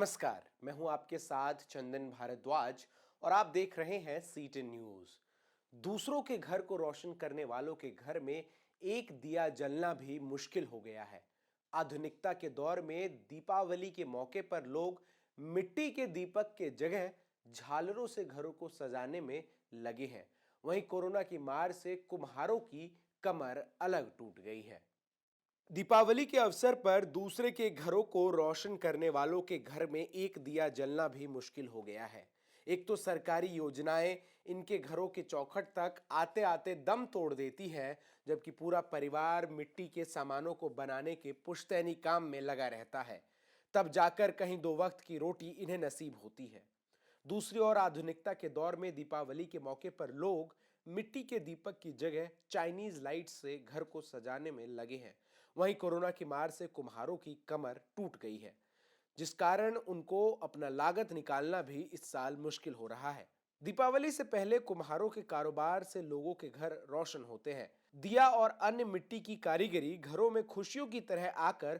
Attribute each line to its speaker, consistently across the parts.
Speaker 1: नमस्कार, मैं हूं आपके साथ चंदन भारद्वाज और आप देख रहे हैं सीटीएन न्यूज। दूसरों के घर को रोशन करने वालों के घर में एक दिया जलना भी मुश्किल हो गया है। आधुनिकता के दौर में दीपावली के मौके पर लोग मिट्टी के दीपक के जगह झालरों से घरों को सजाने में लगे हैं। वहीं कोरोना की मार से कुम्हारों की कमर अलग टूट गई है। दीपावली के अवसर पर दूसरे के घरों को रोशन करने वालों के घर में एक दिया जलना भी मुश्किल हो गया है। एक तो सरकारी योजनाएं इनके घरों के चौखट तक आते आते दम तोड़ देती है, जबकि पूरा परिवार मिट्टी के सामानों को बनाने के पुश्तैनी काम में लगा रहता है। तब जाकर कहीं दो वक्त की रोटी इन्हें नसीब होती है। दूसरी ओर आधुनिकता के दौर में दीपावली के मौके पर लोग मिट्टी के दीपक की जगह चाइनीज लाइट से घर को सजाने में लगे हैं। वहीं कोरोना की मार से कुम्हारों की कमर टूट गई है, जिस कारण उनको अपना लागत निकालना भी इस साल मुश्किल हो रहा है। दीपावली से पहले कुम्हारों के कारोबार से लोगों के घर रोशन होते हैं। दिया और अन्य मिट्टी की कारीगरी घरों में खुशियों की तरह आकर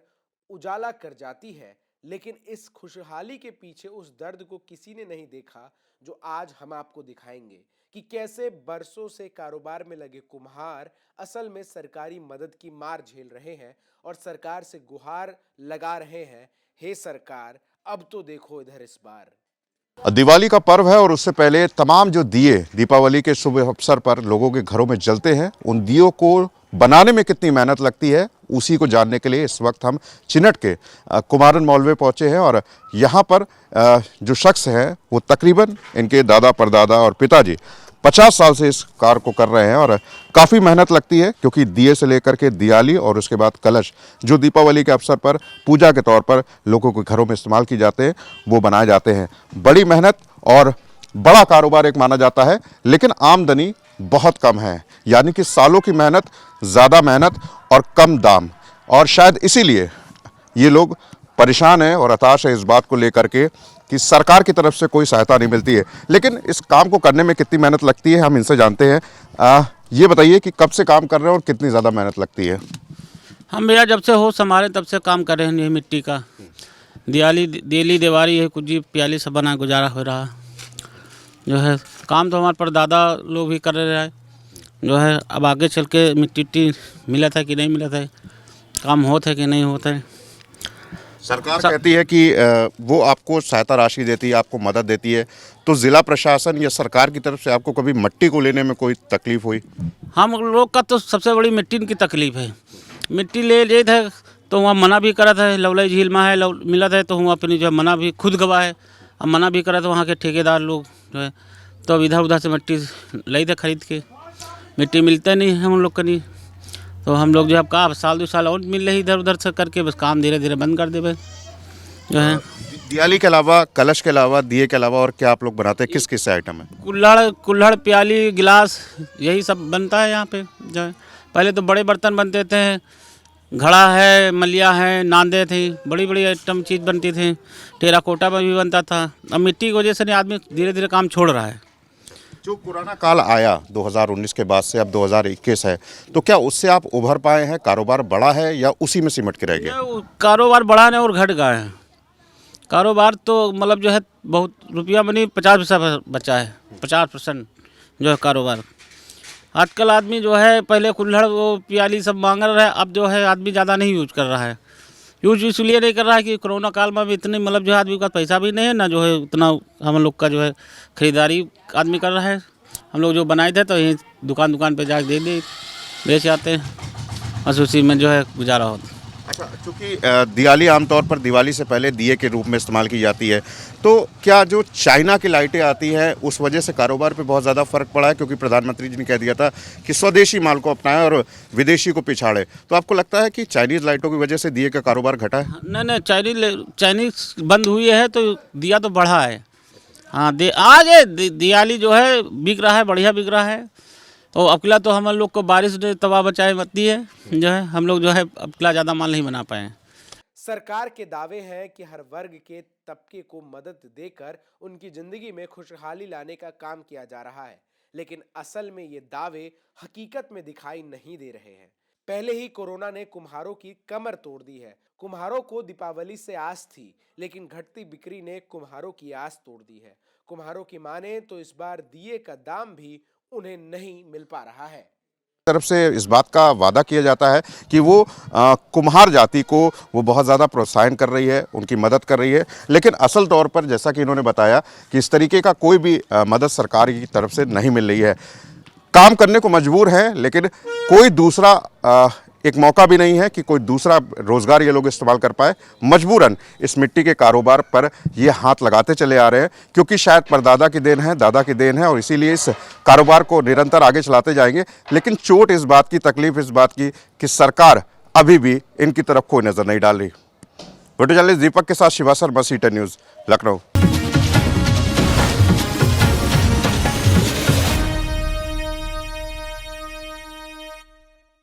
Speaker 1: उजाला कर जाती है, लेकिन इस खुशहाली के पीछे उस दर्द को किसी ने नहीं देखा जो आज हम आपको दिखाएंगे कि कैसे बरसों से कारोबार में लगे कुम्हार असल में सरकारी मदद की मार झेल रहे हैं और सरकार से गुहार लगा रहे हैं, हे सरकार अब तो देखो इधर इस बार।
Speaker 2: दिवाली का पर्व है और उससे पहले तमाम जो दिए दीपावली के शुभ अवसर पर लोगों के घरों में जलते हैं, उन दियों को बनाने में कितनी मेहनत लगती है उसी को जानने के लिए इस वक्त हम चिनट के कुमारन मौलवे पहुंचे हैं। और यहाँ पर जो शख्स हैं वो तकरीबन इनके दादा परदादा और पिताजी 50 साल से इस कार्य को कर रहे हैं और काफ़ी मेहनत लगती है, क्योंकि दिए से लेकर के दियाली और उसके बाद कलश जो दीपावली के अवसर पर पूजा के तौर पर लोगों के घरों में इस्तेमाल की जाते हैं वो बनाए जाते हैं। बड़ी मेहनत और बड़ा कारोबार एक माना जाता है, लेकिन आमदनी बहुत कम है, यानी कि सालों की मेहनत, ज़्यादा मेहनत और कम दाम। और शायद इसीलिए ये लोग परेशान हैं और हताश है इस बात को लेकर के कि सरकार की तरफ से कोई सहायता नहीं मिलती है। लेकिन इस काम को करने में कितनी मेहनत लगती है हम इनसे जानते हैं। ये बताइए कि कब से काम कर रहे हैं और कितनी ज़्यादा मेहनत लगती है?
Speaker 3: हम भैया जब से होश संभाले तब से काम कर रहे हैं। ये मिट्टी का दियाली दिवाली है, कुछ जी प्याली सब बना गुजारा हो रहा जो है। काम तो हमारे पर दादा लोग भी कर रहे हैं जो है। अब आगे चल के मिट्टी मिला था कि नहीं मिला था, काम होता है कि नहीं होता है।
Speaker 2: सरकार कहती है कि वो आपको सहायता राशि देती है, आपको मदद देती है, तो ज़िला प्रशासन या सरकार की तरफ से आपको कभी मिट्टी को लेने में कोई तकलीफ हुई?
Speaker 3: हम लोग का तो सबसे बड़ी मिट्टी की तकलीफ है। मिट्टी ले थे तो वहाँ मना भी करा था, लवलाई झील में है मिला था तो वहाँ अपनी जो है मना भी खुद गवा है। अब मना भी करा था वहाँ के ठेकेदार लोग जो है, तो अब इधर उधर से मिट्टी लाई थे खरीद के। मिट्टी मिलता नहीं है हम लोग का, नहीं तो हम लोग जो है कहा साल 2 साल और मिल रही इधर उधर से करके, बस काम धीरे धीरे बंद कर दे भाई जो है।
Speaker 2: दिवाली के अलावा, कलश के अलावा, दिए के अलावा और क्या आप लोग बनाते हैं? किस किस से आइटम है?
Speaker 3: कुल्हड़ प्याली गिलास यही सब बनता है यहाँ पे जो है। पहले तो बड़े बर्तन बनते थे, घड़ा है, मलिया है, नांदे थी, बड़ी बड़ी आइटम चीज़ बनती थी। टेराकोटा में भी बनता था। अब मिट्टी की वजह से नहीं आदमी धीरे धीरे काम छोड़ रहा है।
Speaker 2: जो पुराना काल आया 2019 के बाद से अब 2021 है, तो क्या उससे आप उभर पाए हैं? कारोबार बढ़ा है या उसी में सिमट के रह गए?
Speaker 3: कारोबार बढ़ा नहीं और घट गया है। कारोबार तो मतलब जो है बहुत रुपया बनी 50% बचा है, 50% जो है कारोबार। आजकल आदमी जो है पहले कुल्हड़ वो प्याली सब मांग रहा है, अब जो है आदमी ज़्यादा नहीं यूज कर रहा है। यूज इसलिए नहीं कर रहा है कि कोरोना काल में भी इतनी मतलब जो है आदमी का पैसा भी नहीं है ना, जो है उतना हम लोग का जो है खरीदारी आदमी कर रहा है। हम लोग जो बनाए थे तो यहीं दुकान पे जाके दे बेच आते हैं, बस उसी में जो है गुजारा होता है।
Speaker 2: अच्छा, चूँकि दिवाली आमतौर पर दिवाली से पहले दिए के रूप में इस्तेमाल की जाती है, तो क्या जो चाइना की लाइटें आती हैं उस वजह से कारोबार पे बहुत ज़्यादा फ़र्क पड़ा है? क्योंकि प्रधानमंत्री जी ने कह दिया था कि स्वदेशी माल को अपनाएं और विदेशी को पिछाड़े, तो आपको लगता है कि चाइनीज़ लाइटों की वजह से दिए का कारोबार घटा है?
Speaker 3: नहीं, चाइनीज बंद हुई है तो दिया तो बढ़ा है। हाँ, आज दिवाली जो है बिक रहा है, बढ़िया बिक रहा है। तो अकेला तो हम लोग को बारिश ने तबाह बचाए मचती है जो है, हम लोग जो है अकेला ज़्यादा माल नहीं बना पाए।
Speaker 1: सरकार के दावे हैं कि हर वर्ग के तबके को मदद देकर उनकी जिंदगी में खुशहाली लाने का काम किया जा रहा है, लेकिन असल में ये दावे हकीकत में दिखाई नहीं दे रहे हैं। पहले ही कोरोना ने कुम्हारों की कमर तोड़ दी है। कुम्हारों को दीपावली से आस थी, लेकिन घटती बिक्री ने कुम्हारों की आस तोड़ दी है। कुम्हारों की माने तो इस बार दिए का दाम भी उन्हें नहीं मिल पा रहा है।
Speaker 2: तरफ से इस बात का वादा किया जाता है कि वो कुम्हार जाति को वो बहुत ज़्यादा प्रोत्साहन कर रही है, उनकी मदद कर रही है, लेकिन असल तौर पर जैसा कि इन्होंने बताया कि इस तरीके का कोई भी मदद सरकार की तरफ से नहीं मिल रही है। काम करने को मजबूर है, लेकिन कोई दूसरा एक मौका भी नहीं है कि कोई दूसरा रोज़गार ये लोग इस्तेमाल कर पाए। मजबूरन इस मिट्टी के कारोबार पर ये हाथ लगाते चले आ रहे हैं, क्योंकि शायद परदादा की देन है, दादा की देन है, और इसीलिए इस कारोबार को निरंतर आगे चलाते जाएंगे। लेकिन चोट इस बात की, तकलीफ इस बात की कि सरकार अभी भी इनकी तरफ कोई नज़र नहीं डाल रही। वीडियो जर्नलिस्ट दीपक के साथ शिवा शर्मा, सीटन न्यूज़, लखनऊ।